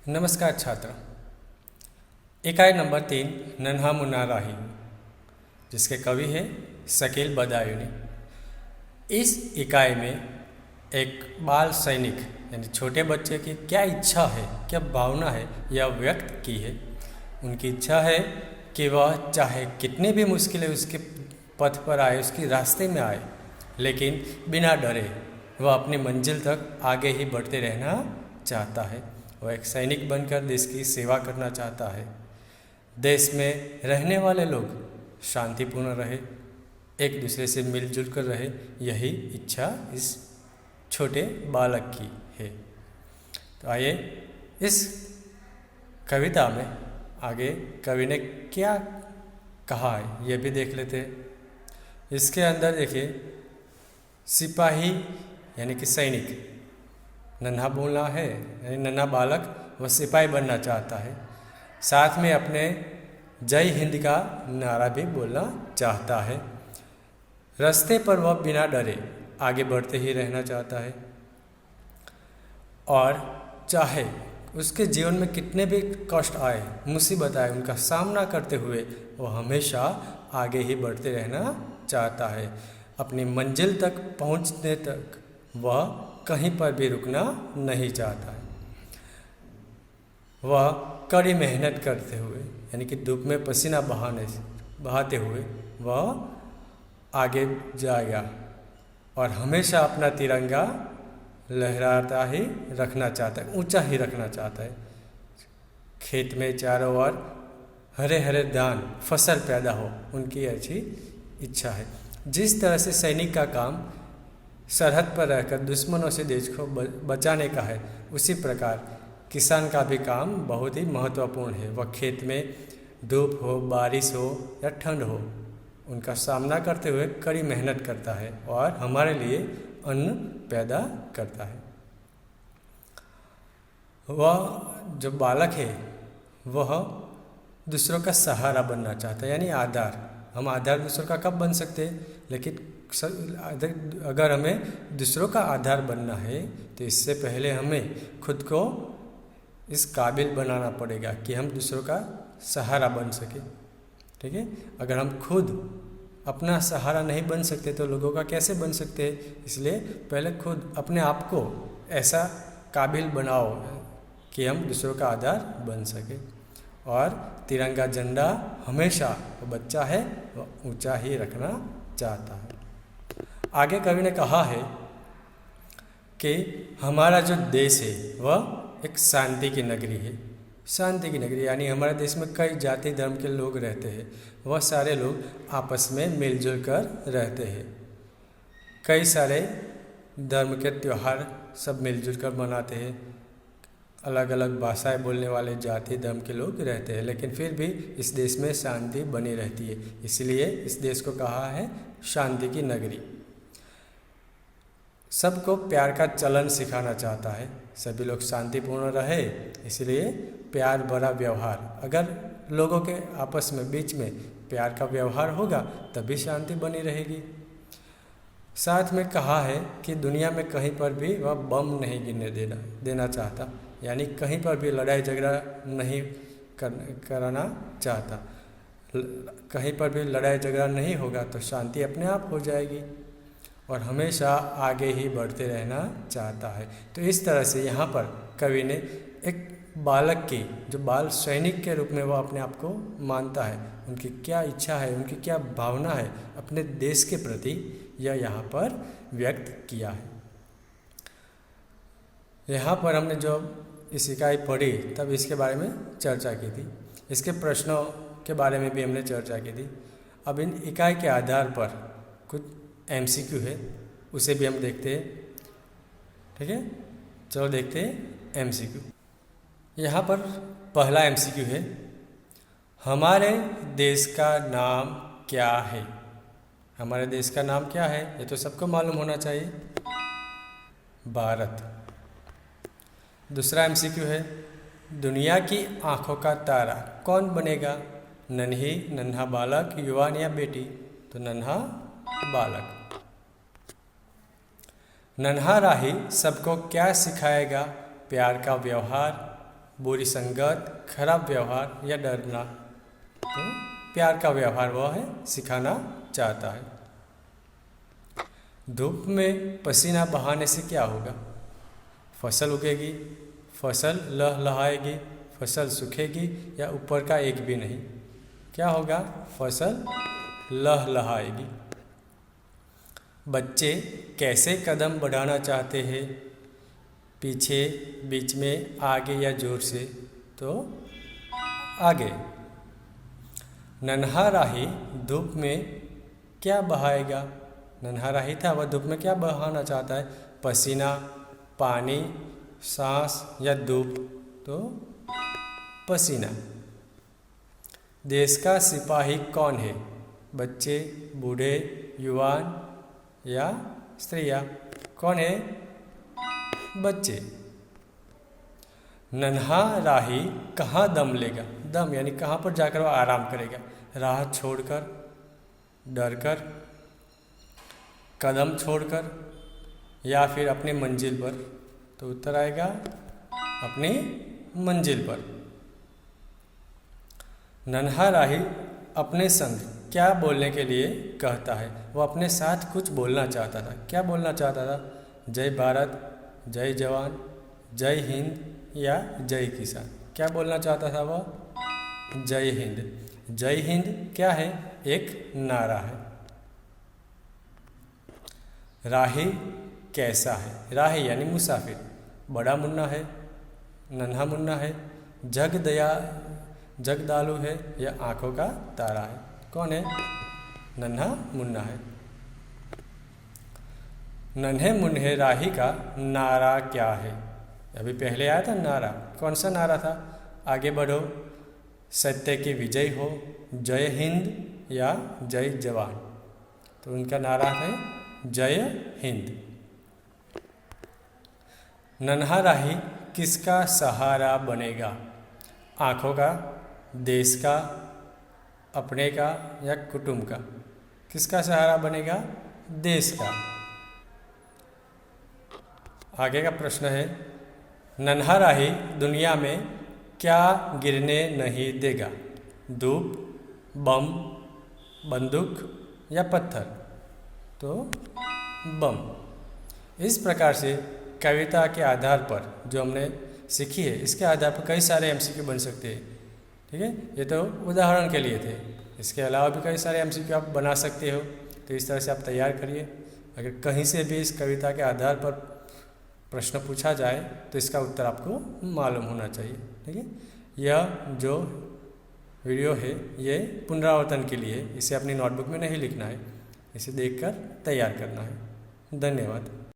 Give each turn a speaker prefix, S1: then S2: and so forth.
S1: नमस्कार छात्र। इकाई नंबर 3 नन्हा मुन्ना राही, जिसके कवि हैं शकील बदायूनी। इस इकाई में एक बाल सैनिक यानी छोटे बच्चे की क्या इच्छा है, क्या भावना है, यह व्यक्त की है। उनकी इच्छा है कि वह चाहे कितनी भी मुश्किलें उसके पथ पर आए, उसके रास्ते में आए, लेकिन बिना डरे वह अपनी मंजिल तक आगे ही बढ़ते रहना चाहता है। वह एक सैनिक बनकर देश की सेवा करना चाहता है। देश में रहने वाले लोग शांतिपूर्ण रहे, एक दूसरे से मिलजुल कर रहे, यही इच्छा इस छोटे बालक की है। तो आइए इस कविता में आगे कवि ने क्या कहा है ये भी देख लेते हैं। इसके अंदर देखिए, सिपाही यानी कि सैनिक, नन्हा बोलना है यानी नन्हा बालक वह सिपाही बनना चाहता है। साथ में अपने जय हिंद का नारा भी बोलना चाहता है। रास्ते पर वह बिना डरे आगे बढ़ते ही रहना चाहता है और चाहे उसके जीवन में कितने भी कष्ट आए, मुसीबत आए, उनका सामना करते हुए वह हमेशा आगे ही बढ़ते रहना चाहता है। अपनी मंजिल तक पहुंचने तक वह कहीं पर भी रुकना नहीं चाहता है। वह कड़ी मेहनत करते हुए यानी कि धूप में पसीना बहाते हुए वह आगे जाएगा और हमेशा अपना तिरंगा लहराता ही रखना चाहता है, ऊंचा ही रखना चाहता है। खेत में चारों ओर हरे हरे धान फसल पैदा हो, उनकी अच्छी इच्छा है। जिस तरह से सैनिक का काम सरहद पर रहकर दुश्मनों से देश को बचाने का है, उसी प्रकार किसान का भी काम बहुत ही महत्वपूर्ण है। वह खेत में धूप हो, बारिश हो या ठंड हो, उनका सामना करते हुए कड़ी मेहनत करता है और हमारे लिए अन्न पैदा करता है। वह जो बालक है वह दूसरों का सहारा बनना चाहता है, यानी आधार। हम आधार दूसरों का कब बन सकते हैं, लेकिन अगर हमें दूसरों का आधार बनना है तो इससे पहले हमें खुद को इस काबिल बनाना पड़ेगा कि हम दूसरों का सहारा बन सके। ठीक है, अगर हम खुद अपना सहारा नहीं बन सकते तो लोगों का कैसे बन सकते हैं। इसलिए पहले खुद अपने आप को ऐसा काबिल बनाओ कि हम दूसरों का आधार बन सके। और तिरंगा झंडा हमेशा वो बच्चा है वह ऊंचा ही रखना चाहता है। आगे कवि ने कहा है कि हमारा जो देश है वह एक शांति की नगरी है। शांति की नगरी यानी हमारे देश में कई जाति धर्म के लोग रहते हैं, वह सारे लोग आपस में मिलजुल कर रहते हैं। कई सारे धर्म के त्यौहार सब मिलजुल कर मनाते हैं। अलग अलग भाषाएं बोलने वाले जाति धर्म के लोग रहते हैं, लेकिन फिर भी इस देश में शांति बनी रहती है। इसलिए इस देश को कहा है शांति की नगरी। सबको प्यार का चलन सिखाना चाहता है, सभी लोग शांतिपूर्ण रहे, इसलिए प्यार भरा व्यवहार। अगर लोगों के आपस में बीच में प्यार का व्यवहार होगा तभी शांति बनी रहेगी। साथ में कहा है कि दुनिया में कहीं पर भी वह बम नहीं गिरने देना चाहता, यानी कहीं पर भी लड़ाई झगड़ा नहीं कराना चाहता। कहीं पर भी लड़ाई झगड़ा नहीं होगा तो शांति अपने आप हो जाएगी और हमेशा आगे ही बढ़ते रहना चाहता है। तो इस तरह से यहाँ पर कवि ने एक बालक की, जो बाल सैनिक के रूप में वो अपने आप को मानता है, उनकी क्या इच्छा है, उनकी क्या भावना है अपने देश के प्रति, यह यहाँ पर व्यक्त किया है। यहाँ पर हमने जो इस इकाई पढ़ी तब इसके बारे में चर्चा की थी, इसके प्रश्नों के बारे में भी हमने चर्चा की थी। अब इन इकाई के आधार पर कुछ MCQ है, उसे भी हम देखते हैं। ठीक है, चलो देखते हैं MCQ। यहाँ पर पहला MCQ है, हमारे देश का नाम क्या है। हमारे देश का नाम क्या है ये तो सबको मालूम होना चाहिए, भारत। दूसरा MCQ है, दुनिया की आँखों का तारा कौन बनेगा, नन्हा बालक, युवा या बेटी। तो नन्हा बालक। नन्हा राही सबको क्या सिखाएगा, प्यार का व्यवहार, बुरी संगत, खराब व्यवहार या डरना। तो प्यार का व्यवहार वह है सिखाना चाहता है। धूप में पसीना बहाने से क्या होगा? फसल उगेगी, फसल लहलहाएगी, फसल सूखेगी या ऊपर का एक भी नहीं। क्या होगा? फसल लहलहाएगी। बच्चे कैसे कदम बढ़ाना चाहते हैं? पीछे, बीच में, आगे या जोर से? तो आगे। नन्हा राही धूप में क्या बहाएगा? नन्हा राही था, वह धूप में क्या बहाना चाहता है? पसीना, पानी, सांस या धूप? तो पसीना। देश का सिपाही कौन है? बच्चे, बूढ़े, युवान या स्त्रियां? कौन है? बच्चे। नन्हा राही कहाँ दम लेगा? दम यानी कहाँ पर जाकर वह आराम करेगा? राह छोड़कर, डरकर, कदम छोड़कर या फिर अपनी मंजिल पर? तो उत्तर आएगा अपनी मंजिल पर। नन्हा राही अपने संग क्या बोलने के लिए कहता है? वो अपने साथ कुछ बोलना चाहता था। क्या बोलना चाहता था? जय भारत, जय जवान, जय हिंद या जय किसान? क्या बोलना चाहता था वह? जय हिंद। जय हिंद क्या है? एक नारा है। राही कैसा है? राही यानी मुसाफिर बड़ा मुन्ना है, नन्हा मुन्ना है, जगदालू है या आंखों का तारा है? कौन है? नन्हा मुन्ना है। नन्हे मुन्ने राही का नारा क्या है? अभी पहले आया था नारा, कौन सा नारा था? आगे बढ़ो, सत्य की विजय हो, जय हिंद या जय जवान? तो उनका नारा है जय हिंद। नन्हा राही किसका सहारा बनेगा? आँखों का, देश का, अपने का या कुटुंब का? किसका सहारा बनेगा? देश का। आगे का प्रश्न है, नन्हा राही दुनिया में क्या गिरने नहीं देगा? धूप, बम, बंदूक या पत्थर? तो बम। इस प्रकार से कविता के आधार पर जो हमने सीखी है, इसके आधार पर कई सारे एमसीक्यू बन सकते हैं। ठीक है, ये तो उदाहरण के लिए थे। इसके अलावा भी कई सारे एमसीक्यू आप बना सकते हो। तो इस तरह से आप तैयार करिए। अगर कहीं से भी इस कविता के आधार पर प्रश्न पूछा जाए तो इसका उत्तर आपको मालूम होना चाहिए। ठीक है, यह जो वीडियो है ये पुनरावर्तन के लिए, इसे अपनी नोटबुक में नहीं लिखना है, इसे देखकर तैयार करना है। धन्यवाद।